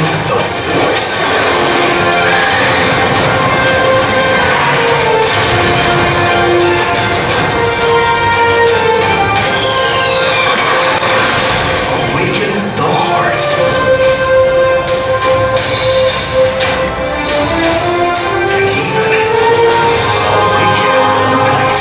the Force. Awaken the heart. And even awaken the night.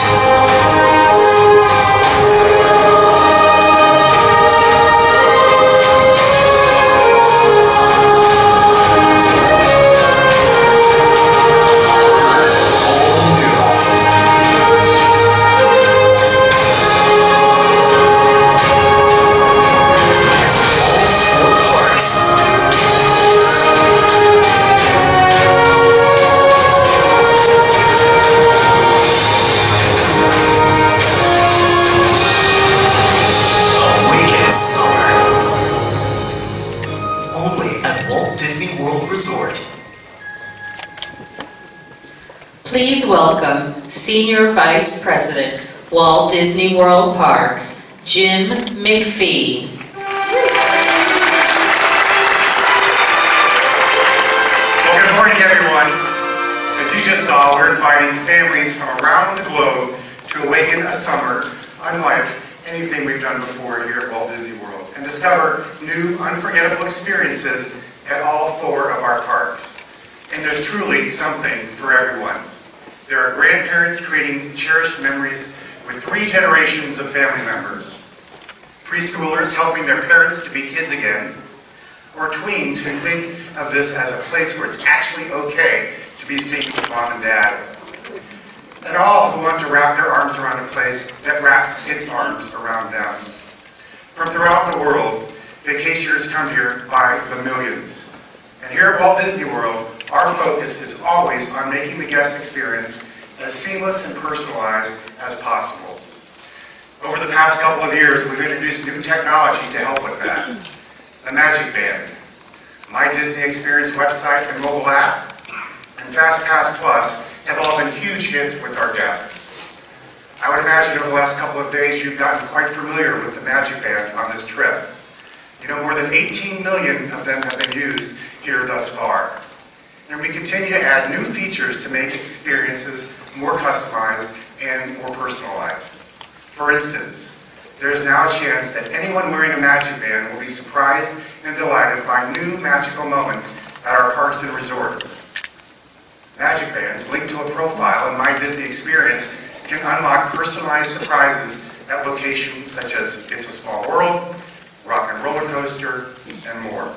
Awaken Summer. Only at Walt Disney World Resort. Please welcome Senior Vice President, Walt Disney World Parks, Jim MacPhee. Well, good morning, everyone. As you just saw, we're inviting families from around the globe to awaken a summer unlike anything we've done before here at Walt Disney World and discover new, unforgettable experiences at all 4 of our parks. And there's truly something for everyone. There are grandparents creating cherished memories with 3 generations of family members, preschoolers helping their parents to be kids again, or tweens who think of this as a place where it's actually okay to be seen with mom and dad, and all who want to wrap their arms around a place that wraps its arms around them. From throughout the world, vacationers come here by the millions. And here at Walt Disney World, our focus is always on making the guest experience as seamless and personalized as possible. Over the past couple of years, we've introduced new technology to help with that. The Magic Band, My Disney Experience website and mobile app, and FastPass Plus have all been huge hits with our guests. I would imagine over the last couple of days you've gotten quite familiar with the Magic Band on this trip. You know, more than 18 million of them have been used here thus far. And we continue to add new features to make experiences more customized and more personalized. For instance, there is now a chance that anyone wearing a Magic Band will be surprised and delighted by new magical moments at our parks and resorts. Magic Bands linked to a profile in My Disney Experience can unlock personalized surprises at locations such as It's a Small World, Rock and Roller Coaster, and more.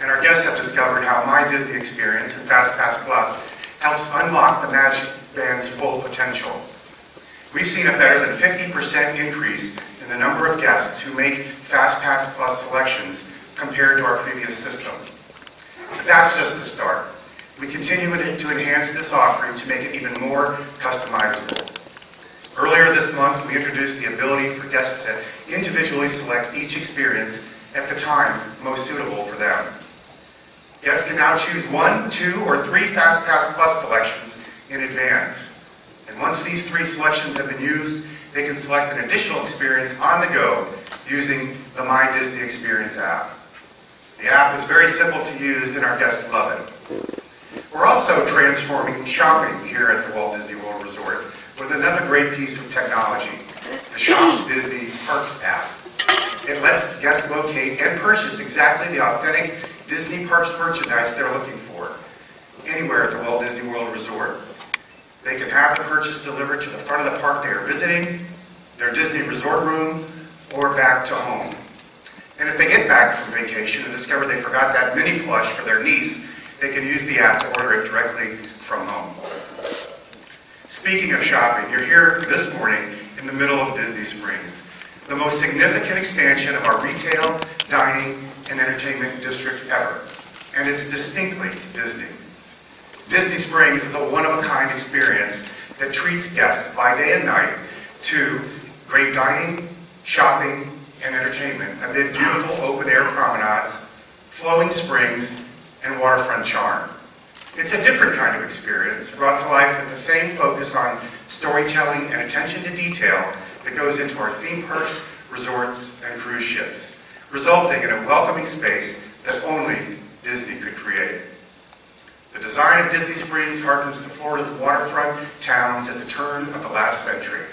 And our guests have discovered how My Disney Experience and FastPass Plus helps unlock the Magic Band's full potential. We've seen a better than 50% increase in the number of guests who make FastPass Plus selections compared to our previous system. But that's just the start. We continue to enhance this offering to make it even more customizable. Earlier this month, we introduced the ability for guests to individually select each experience at the time most suitable for them. Guests can now choose 1, 2, or 3 FastPass Plus selections in advance. And once these 3 selections have been used, they can select an additional experience on the go using the My Disney Experience app. The app is very simple to use and our guests love it. We're also transforming shopping here at the Walt Disney World Resort with another great piece of technology, the Shop Disney Parks app. It lets guests locate and purchase exactly the authentic Disney Parks merchandise they're looking for, anywhere at the Walt Disney World Resort. They can have the purchase delivered to the front of the park they are visiting, their Disney resort room, or back to home. And if they get back from vacation and discover they forgot that mini plush for their niece, they can use the app to order it directly from home. Speaking of shopping, you're here this morning in the middle of Disney Springs, the most significant expansion of our retail, dining, and entertainment district ever. And it's distinctly Disney. Disney Springs is a one-of-a-kind experience that treats guests by day and night to great dining, shopping, and entertainment amid beautiful open-air promenades, flowing springs, and waterfront charm. It's a different kind of experience, brought to life with the same focus on storytelling and attention to detail that goes into our theme parks, resorts, and cruise ships, resulting in a welcoming space that only create. The design of Disney Springs harkens to Florida's waterfront towns at the turn of the last century.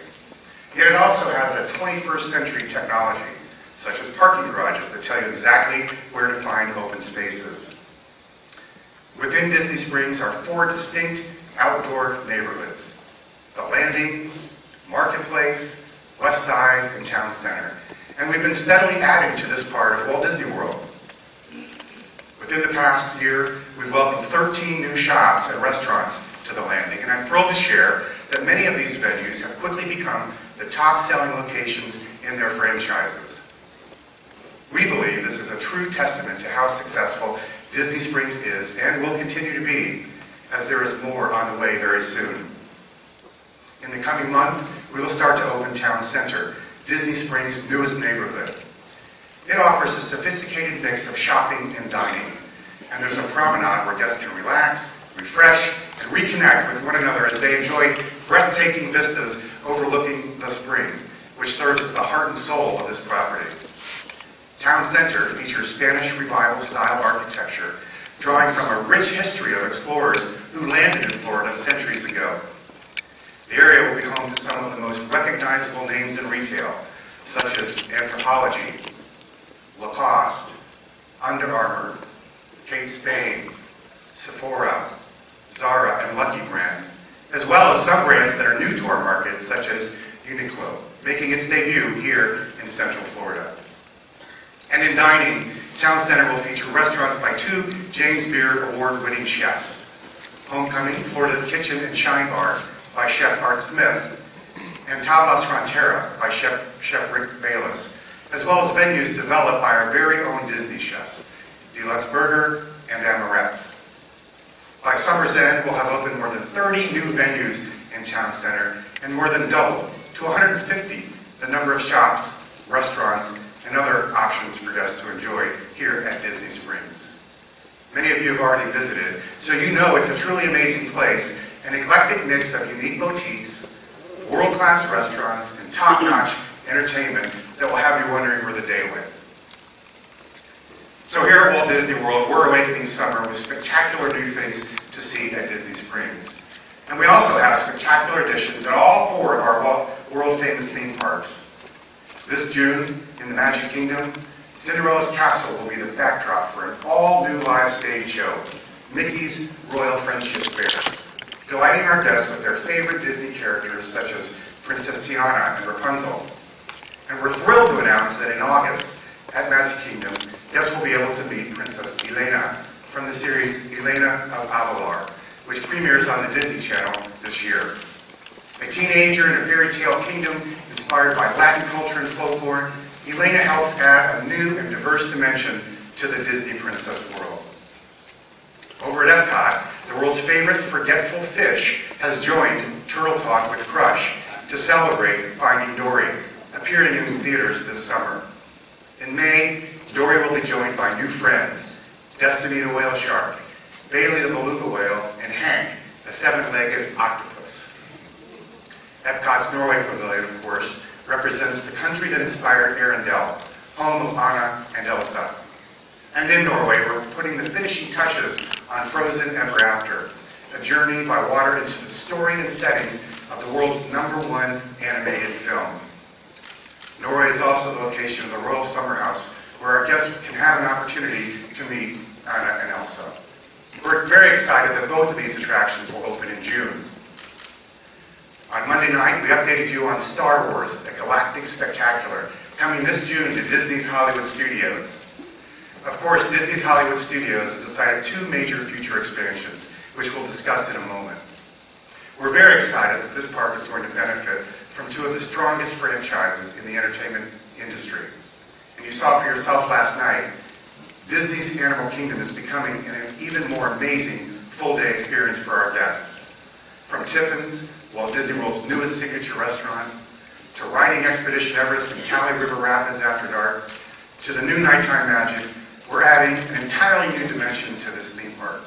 Yet it also has a 21st century technology, such as parking garages that tell you exactly where to find open spaces. Within Disney Springs are 4 distinct outdoor neighborhoods: the Landing, Marketplace, West Side, and Town Center. And we've been steadily adding to this part of Walt Disney World. Within the past year, we've welcomed 13 new shops and restaurants to the Landing, and I'm thrilled to share that many of these venues have quickly become the top-selling locations in their franchises. We believe this is a true testament to how successful Disney Springs is and will continue to be, as there is more on the way very soon. In the coming month, we will start to open Town Center, Disney Springs' newest neighborhood. It offers a sophisticated mix of shopping and dining, and there's a promenade where guests can relax, refresh, and reconnect with one another as they enjoy breathtaking vistas overlooking the spring, which serves as the heart and soul of this property. Town Center features Spanish Revival-style architecture, drawing from a rich history of explorers who landed in Florida centuries ago. The area will be home to some of the most recognizable names in retail, such as Anthropologie, Lacoste, Under Armour, Kate Spade, Sephora, Zara, and Lucky Brand, as well as some brands that are new to our market, such as Uniqlo, making its debut here in Central Florida. And in dining, Town Center will feature restaurants by 2 James Beard Award-winning chefs: Homecoming Florida Kitchen and Shine Bar by Chef Art Smith, and Tapas Frontera by Chef Rick Bayless, as well as venues developed by our very own Disney chefs, Deluxe Burger and Amorette's. By summer's end, we'll have opened more than 30 new venues in Town Center and more than doubled to 150 the number of shops, restaurants, and other options for guests to enjoy here at Disney Springs. Many of you have already visited, so you know it's a truly amazing place, an eclectic mix of unique boutiques, world-class restaurants, and top-notch entertainment that will have you wondering where the day went. So here at Walt Disney World, we're awakening summer with spectacular new things to see at Disney Springs. And we also have spectacular additions at all 4 of our world-famous theme parks. This June, in the Magic Kingdom, Cinderella's Castle will be the backdrop for an all-new live stage show, Mickey's Royal Friendship Fair, delighting our guests with their favorite Disney characters such as Princess Tiana and Rapunzel. And we're thrilled to announce that in August, at Magic Kingdom, guests will be able to meet Princess Elena from the series Elena of Avalar, which premieres on the Disney Channel this year. A teenager in a fairy tale kingdom inspired by Latin culture and folklore, Elena helps add a new and diverse dimension to the Disney princess world. Over at Epcot, the world's favorite forgetful fish has joined Turtle Talk with Crush to celebrate Finding Dory, appearing in theaters this summer. In May, Dory will be joined by new friends, Destiny the whale shark, Bailey the beluga whale, and Hank, a 7-legged octopus. Epcot's Norway Pavilion, of course, represents the country that inspired Arendelle, home of Anna and Elsa. And in Norway, we're putting the finishing touches on Frozen Ever After, a journey by water into the story and settings of the world's #1 animated film. Norway is also the location of the Royal Summer House, where our guests can have an opportunity to meet Anna and Elsa. We're very excited that both of these attractions will open in June. On Monday night, we updated you on Star Wars, a galactic spectacular, coming this June to Disney's Hollywood Studios. Of course, Disney's Hollywood Studios is the site of 2 major future expansions, which we'll discuss in a moment. We're very excited that this park is going to benefit from 2 of the strongest franchises in the entertainment industry. And you saw for yourself last night, Disney's Animal Kingdom is becoming an even more amazing full-day experience for our guests. From Tiffin's, Walt Disney World's newest signature restaurant, to riding Expedition Everest and Cali River Rapids after dark, to the new nighttime magic, we're adding an entirely new dimension to this theme park.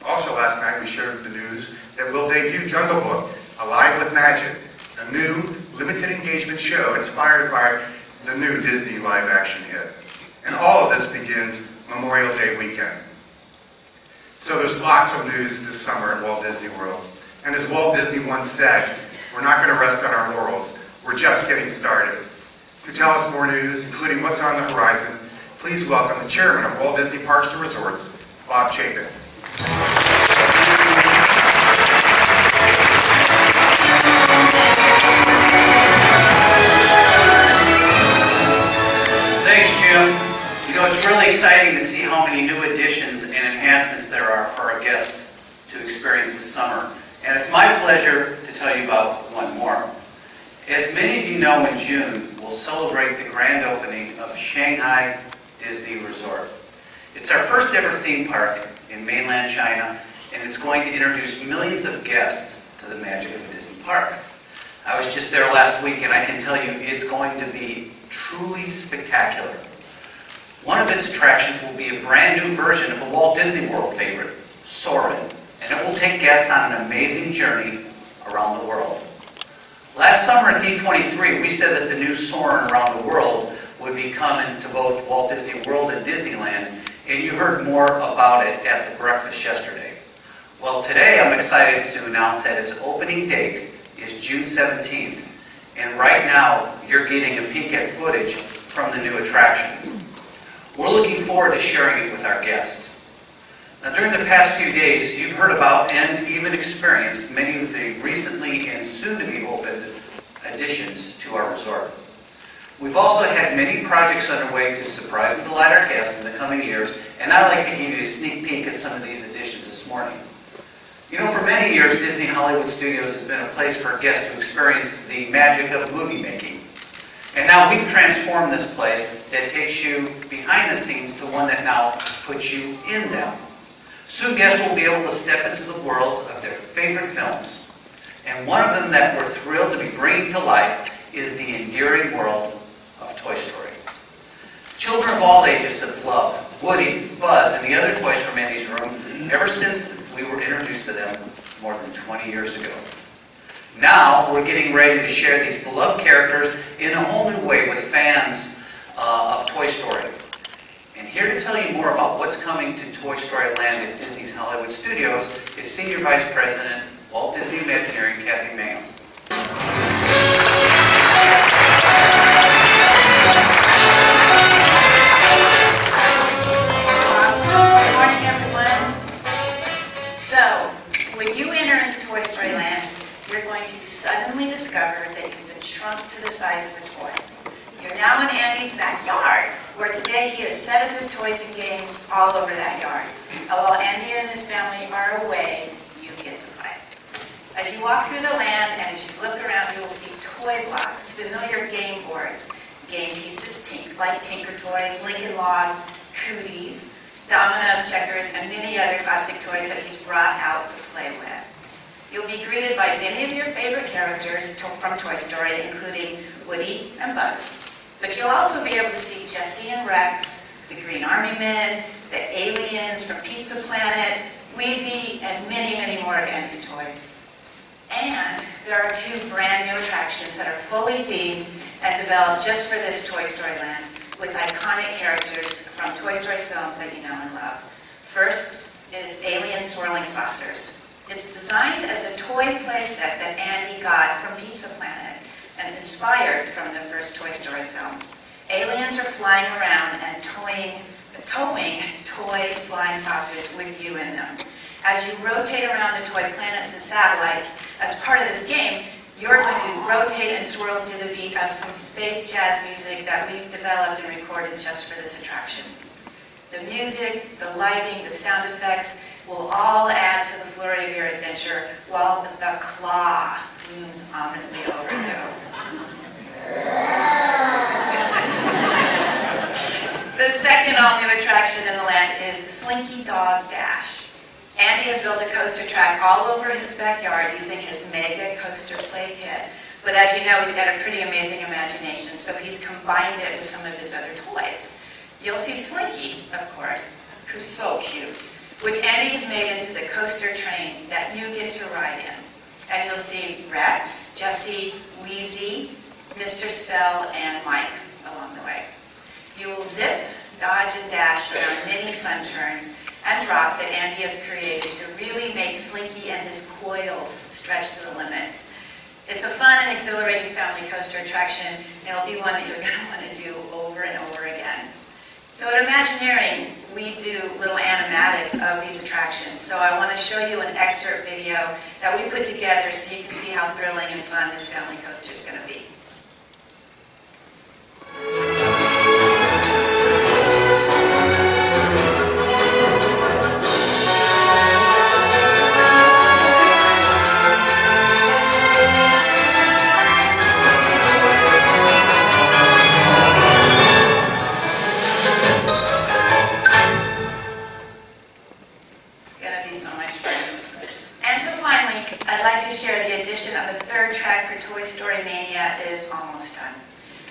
Also last night we shared the news that we'll debut Jungle Book, Alive with Magic, a new limited engagement show inspired by the new Disney live-action hit. And all of this begins Memorial Day weekend. So there's lots of news this summer at Walt Disney World. And as Walt Disney once said, we're not going to rest on our laurels. We're just getting started. To tell us more news, including what's on the horizon, please welcome the chairman of Walt Disney Parks and Resorts, Bob Chapin. Thanks, Jim. You know, it's really exciting to see how many new additions and enhancements there are for our guests to experience this summer. And it's my pleasure to tell you about one more. As many of you know, in June, we'll celebrate the grand opening of Shanghai Disney Resort. It's our first ever theme park in mainland China, and it's going to introduce millions of guests to the magic of a Disney park. I was just there last week, and I can tell you it's going to be truly spectacular. One of its attractions will be a brand new version of a Walt Disney World favorite, Soarin', and it will take guests on an amazing journey around the world. Last summer at D23, we said that the new Soarin' around the world would be coming to both Walt Disney World and Disneyland, and you heard more about it at the breakfast yesterday. Well, today I'm excited to announce that its opening date is June 17th, and right now you're getting a peek at footage from the new attraction. We're looking forward to sharing it with our guests. Now, during the past few days, you've heard about and even experienced many of the recently and soon-to-be opened additions to our resort. We've also had many projects underway to surprise and delight our guests in the coming years, and I'd like to give you a sneak peek at some of these additions this morning. You know, for many years, Disney Hollywood Studios has been a place for guests to experience the magic of movie making. And now we've transformed this place that takes you behind the scenes to one that now puts you in them. Soon guests will be able to step into the worlds of their favorite films. And one of them that we're thrilled to be bringing to life is the endearing world of Toy Story. Children of all ages have loved Woody, Buzz, and the other toys from Andy's room ever since we were introduced to them more than 20 years ago. Now we're getting ready to share these beloved characters in a whole new way with fans of Toy Story. And here to tell you more about what's coming to Toy Story Land at Disney's Hollywood Studios is Senior Vice President, Walt Disney Imagineering, Kathy Mangum. Good morning, everyone. So, when you enter into Toy Story Land, you're going to suddenly discover that you've been shrunk to the size of a toy. You're now in Andy's backyard, where today he has set up his toys and games all over that yard. And while Andy and his family are away, you get to play. As you walk through the land and as you look around, you will see toy blocks, familiar game boards, game pieces like Tinker Toys, Lincoln Logs, Cooties, dominoes, checkers, and many other plastic toys that he's brought out to play with. You'll be greeted by many of your favorite characters from Toy Story, including Woody and Buzz. But you'll also be able to see Jessie and Rex, the Green Army Men, the aliens from Pizza Planet, Wheezy, and many, many more of Andy's toys. And there are 2 brand new attractions that are fully themed and developed just for this Toy Story Land, with iconic characters from Toy Story films that you know and love. First is Alien Swirling Saucers. It's designed as a toy playset that Andy got from Pizza Planet and inspired from the first Toy Story film. Aliens are flying around and towing toy flying saucers with you in them. As you rotate around the toy planets and satellites, as part of this game, you're going to rotate and swirl to the beat of some space jazz music that we've developed and recorded just for this attraction. The music, the lighting, the sound effects will all add to the flurry of your adventure while the claw looms ominously over you. The second all-new attraction in the land is Slinky Dog Dash. Andy has built a coaster track all over his backyard using his Mega Coaster Play Kit. But as you know, he's got a pretty amazing imagination, so he's combined it with some of his other toys. You'll see Slinky, of course, who's so cute, which Andy has made into the coaster train that you get to ride in. And you'll see Rex, Jessie, Wheezy, Mr. Spell, and Mike along the way. You will zip, dodge, and dash around many fun turns and drops that Andy has created to really make Slinky and his coils stretch to the limits. It's a fun and exhilarating family coaster attraction, and it'll be one that you're going to want to do over and over again. So at Imagineering, we do little animatics of these attractions. So I want to show you an excerpt video that we put together so you can see how thrilling and fun this family coaster is going to be. I'd like to share the addition of the third track for Toy Story Mania is almost done.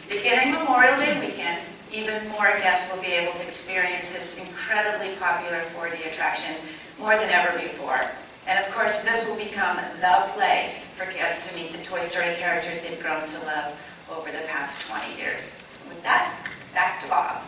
Beginning Memorial Day weekend, even more guests will be able to experience this incredibly popular 4D attraction more than ever before. And of course, this will become the place for guests to meet the Toy Story characters they've grown to love over the past 20 years. With that, back to Bob.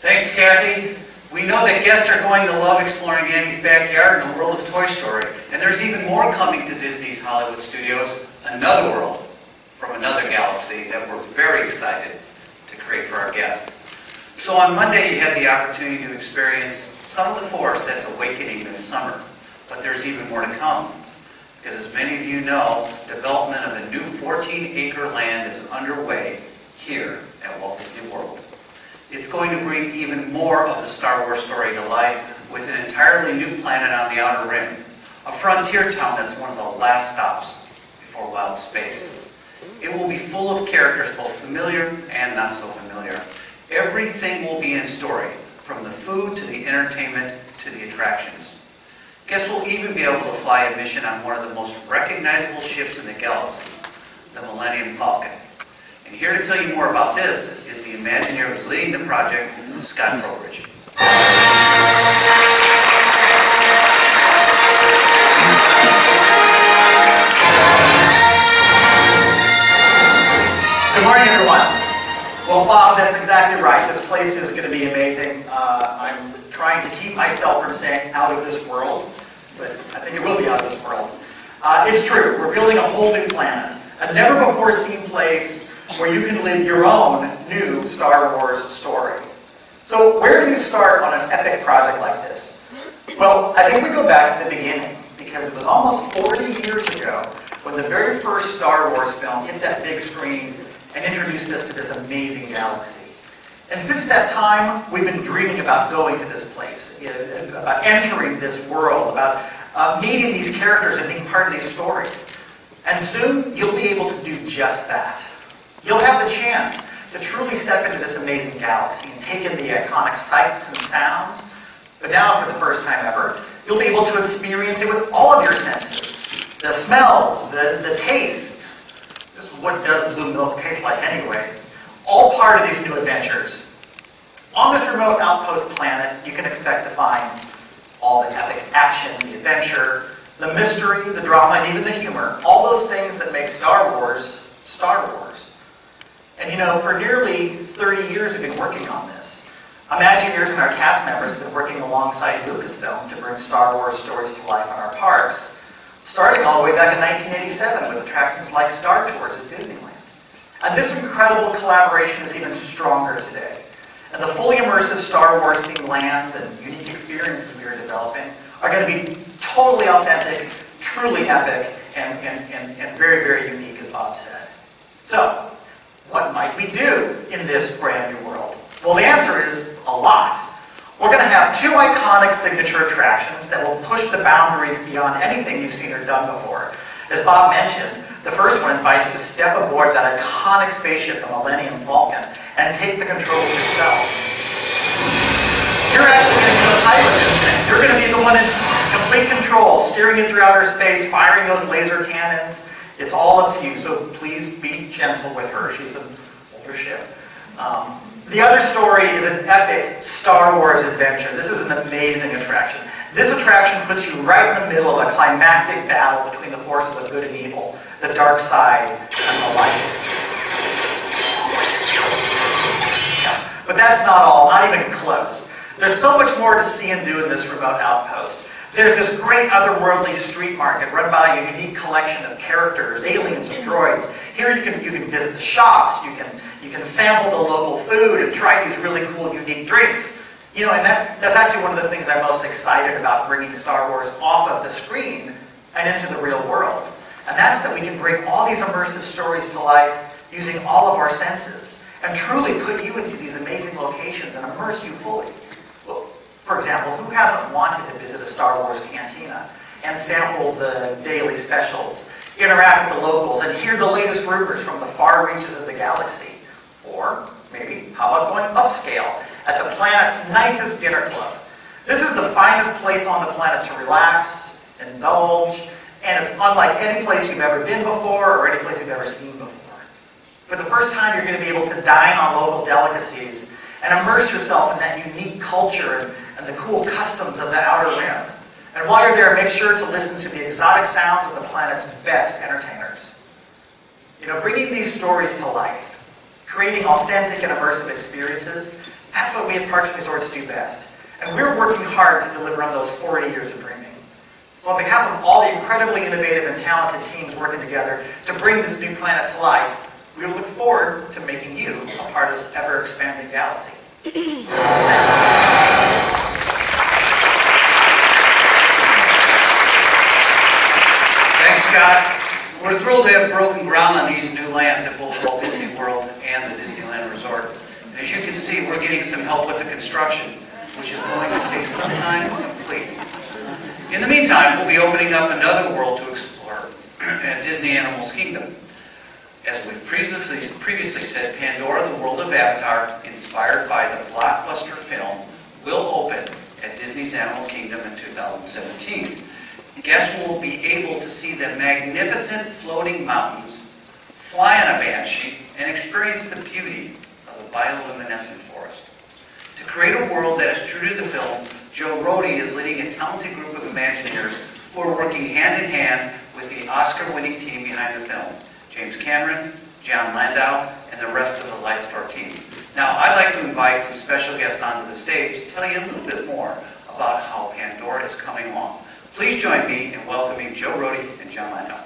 Thanks, Kathy. We know that guests are going to love exploring Andy's backyard in the world of Toy Story. And there's even more coming to Disney's Hollywood Studios, another world from another galaxy that we're very excited to create for our guests. So on Monday, you had the opportunity to experience some of the force that's awakening this summer. But there's even more to come. Because as many of you know, development of a new 14-acre land is underway here at Walt Disney World. It's going to bring even more of the Star Wars story to life with an entirely new planet on the Outer Rim, a frontier town that's one of the last stops before wild space. It will be full of characters both familiar and not so familiar. Everything will be in story, from the food to the entertainment to the attractions. Guests will even be able to fly a mission on one of the most recognizable ships in the galaxy, the Millennium Falcon. And here to tell you more about this is the Imagineer who's leading the project, Scott Trowbridge. Good morning, everyone. Well, Bob, that's exactly right. This place is going to be amazing. I'm trying to keep myself from saying out of this world, but I think it will be out of this world. It's true. We're building a whole new planet, a never-before-seen place where you can live your own new Star Wars story. So where do you start on an epic project like this? Well, I think we go back to the beginning, because it was almost 40 years ago when the very first Star Wars film hit that big screen and introduced us to this amazing galaxy. And since that time, we've been dreaming about going to this place, about entering this world, about meeting these characters and being part of these stories. And soon, you'll be able to do just that. You'll have the chance to truly step into this amazing galaxy and take in the iconic sights and sounds. But now, for the first time ever, you'll be able to experience it with all of your senses. The smells, the tastes. Just what does blue milk taste like anyway? All part of these new adventures. On this remote outpost planet, you can expect to find all the epic action, the adventure, the mystery, the drama, and even the humor. All those things that make Star Wars, Star Wars. And you know, for nearly 30 years we've been working on this. Imagineers and our cast members have been working alongside Lucasfilm to bring Star Wars stories to life in our parks, starting all the way back in 1987 with attractions like Star Tours at Disneyland. And this incredible collaboration is even stronger today. And the fully immersive Star Wars themed lands and unique experiences we are developing are going to be totally authentic, truly epic, and very, very unique, as Bob said. So, what might we do in this brand new world? Well, the answer is a lot. We're going to have two iconic signature attractions that will push the boundaries beyond anything you've seen or done before. As Bob mentioned, the first one invites you to step aboard that iconic spaceship, the Millennium Falcon, and take the controls yourself. You're actually going to be the pilot of this thing. You're going to be the one in complete control, steering it through outer space, firing those laser cannons. It's all up to you, so please be gentle with her. She's an older ship. The other story is an epic Star Wars adventure. This is an amazing attraction. This attraction puts you right in the middle of a climactic battle between the forces of good and evil, the dark side and the light. that's not all, not even close. There's so much more to see and do in this remote outpost. There's this great otherworldly street market run by a unique collection of characters, aliens and droids. Here you can visit the shops, you can sample the local food and try these really cool, unique drinks. You know, and that's actually one of the things I'm most excited about bringing Star Wars off of the screen and into the real world. And that's that we can bring all these immersive stories to life using all of our senses and truly put you into these amazing locations and immerse you fully. Well, for example, who hasn't wanted to visit a Star Wars cantina and sample the daily specials, interact with the locals, and hear the latest rumors from the far reaches of the galaxy? Or maybe, how about going upscale at the planet's nicest dinner club? This is the finest place on the planet to relax, indulge, and it's unlike any place you've ever been before or any place you've ever seen before. For the first time, you're going to be able to dine on local delicacies and immerse yourself in that unique culture and the cool customs of the Outer Rim. And while you're there, make sure to listen to the exotic sounds of the planet's best entertainers. You know, bringing these stories to life, creating authentic and immersive experiences, that's what we at Parks and Resorts do best. And we're working hard to deliver on those 40 years of dreaming. So on behalf of all the incredibly innovative and talented teams working together to bring this new planet to life, we look forward to making you a part of this ever-expanding galaxy. So, Thanks, Scott. We're thrilled to have broken ground on these new lands at both Walt Disney World and the Disneyland Resort. And as you can see, we're getting some help with the construction, which is going to take some time to complete. In the meantime, we'll be opening up another world to explore at Disney Animals Kingdom. As we've previously said, Pandora, the World of Avatar, inspired by the blockbuster film, will open at Disney's Animal Kingdom in 2017. Guests will be able to see the magnificent floating mountains, fly on a banshee, and experience the beauty of the bioluminescent forest. To create a world that is true to the film, Joe Rohde is leading a talented group of Imagineers who are working hand in hand with the Oscar-winning team behind the film, James Cameron, John Landau, and the rest of the Lightstar team. Now, I'd like to invite some special guests onto the stage to tell you a little bit more about how Pandora is coming along. Please join me in welcoming Joe Rohde and John Landau.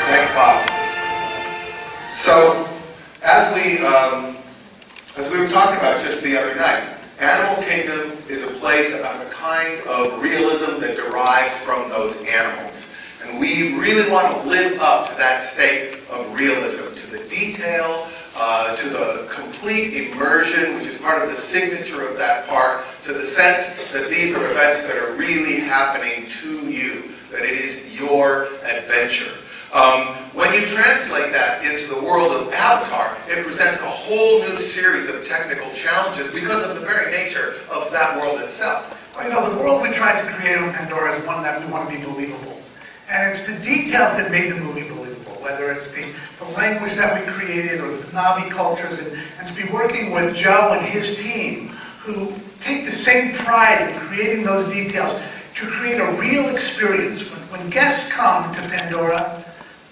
Thanks, Bob. So, as we were talking about just the other night, Animal Kingdom is a place of a kind of realism that derives from those animals. And we really want to live up to that state of realism, to the detail, to the complete immersion, which is part of the signature of that park, to the sense that these are events that are really happening to you, that it is your adventure. When you translate that into the world of Avatar, it presents a whole new series of technical challenges because of the very nature of that world itself. Well, you know, the world we tried to create on Pandora is one that we want to be believable. And it's the details that made the movie believable, whether it's the language that we created or the Navi cultures, and to be working with Joe and his team, who take the same pride in creating those details to create a real experience. When guests come to Pandora,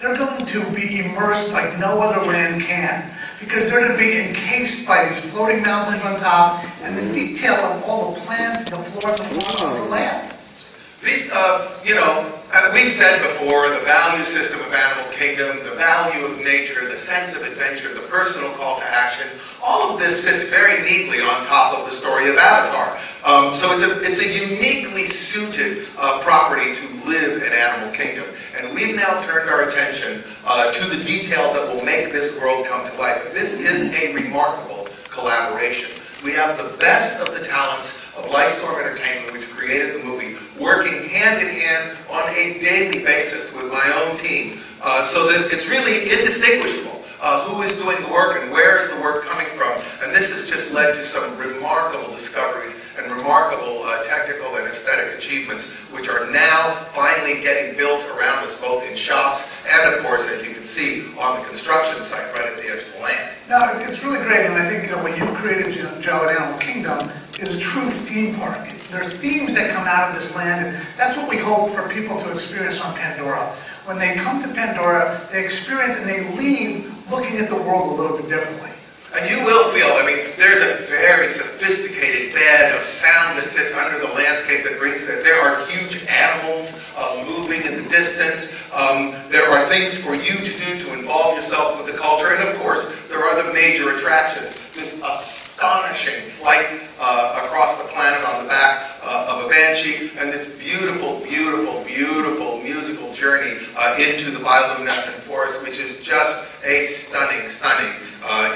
they're going to be immersed like no other land can, because they're going to be encased by these floating mountains on top and the detail of all the plants, the flora, the fauna of the land. These, we've said before, the value system of Animal Kingdom, the value of nature, the sense of adventure, the personal call to action, all of this sits very neatly on top of the story of Avatar. So it's a uniquely suited property to live in Animal Kingdom. And we've now turned our attention to the detail that will make this world come to life. And this is a remarkable collaboration. We have the best of the talents of Lightstorm Entertainment, which created the movie, working hand in hand on a daily basis with my own team, so that it's really indistinguishable who is doing the work and where is the work coming from. And this has just led to some remarkable discoveries and remarkable technical and aesthetic achievements, which are now finally getting built around us, both in shops and, of course, as you can see, on the construction site right at the edge of the land. No, it's really great, and I think what you've created, Joe, at Animal Kingdom is a true theme park. there's themes that come out of this land, and that's what we hope for people to experience on Pandora. When they come to Pandora, they experience and they leave looking at the world a little bit differently. And you will feel, there's a very sophisticated bed of sound that sits under the landscape that brings that. There are huge animals moving in the distance. There are things for you to do to involve yourself with the culture. And of course, there are the major attractions. This astonishing flight across the planet on the back of a banshee, and this beautiful, beautiful, beautiful musical journey into the bioluminescent forest, which is just a stunning, stunning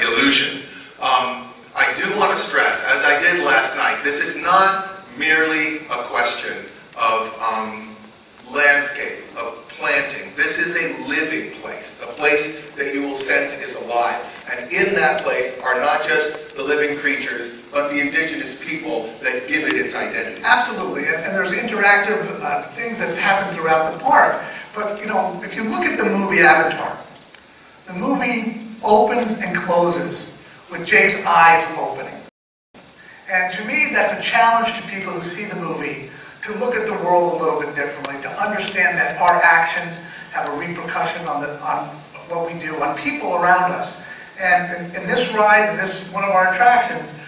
illusion. I do want to stress, as I did last night, this is not merely a question of landscape, of planting. This is a living place, a place that you will sense is alive. And in that place are not just the living creatures, but the indigenous people that give it its identity. Absolutely, and there's interactive things that happen throughout the park. But, if you look at the movie Avatar, the movie opens and closes with Jake's eyes opening. And to me, that's a challenge to people who see the movie to look at the world a little bit differently, to understand that our actions have a repercussion on what we do, on people around us. And in this ride, in this one of our attractions,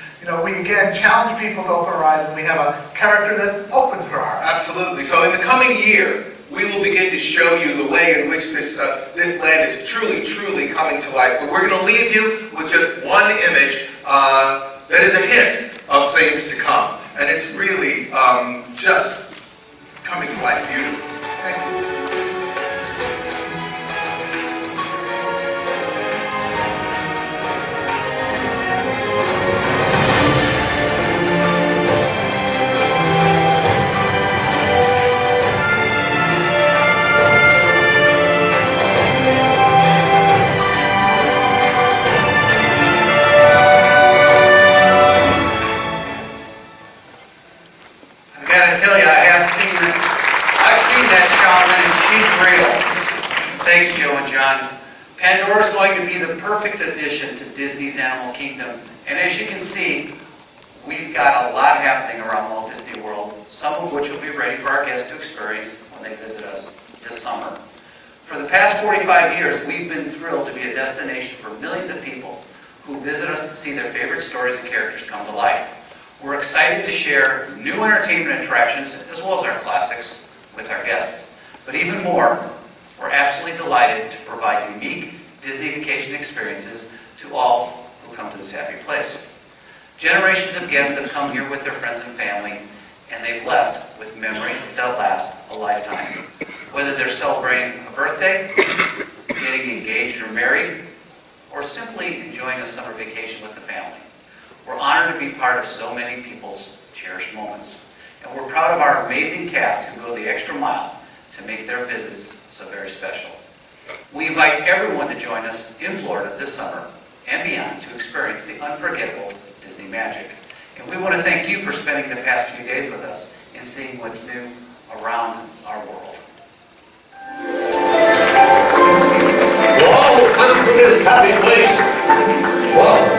we again challenge people to open their eyes, and we have a character that opens their eyes. Absolutely. So in the coming year, we will begin to show you the way in which this land is truly, truly coming to life. But we're going to leave you with just one image that is a hint of things to come. And it's really just coming to life beautifully. Thank you. Thanks, Joe and John. Pandora is going to be the perfect addition to Disney's Animal Kingdom. And as you can see, we've got a lot happening around Walt Disney World, some of which will be ready for our guests to experience when they visit us this summer. For the past 45 years, we've been thrilled to be a destination for millions of people who visit us to see their favorite stories and characters come to life. We're excited to share new entertainment attractions, as well as our classics, with our guests. But even more, we're absolutely delighted to provide unique Disney vacation experiences to all who come to this happy place. Generations of guests have come here with their friends and family, and they've left with memories that last a lifetime. Whether they're celebrating a birthday, getting engaged or married, or simply enjoying a summer vacation with the family. We're honored to be part of so many people's cherished moments. And we're proud of our amazing cast who go the extra mile to make their visits so very special. We invite everyone to join us in Florida this summer and beyond to experience the unforgettable Disney magic. And we want to thank you for spending the past few days with us and seeing what's new around our world. You all come to this happy place. Well,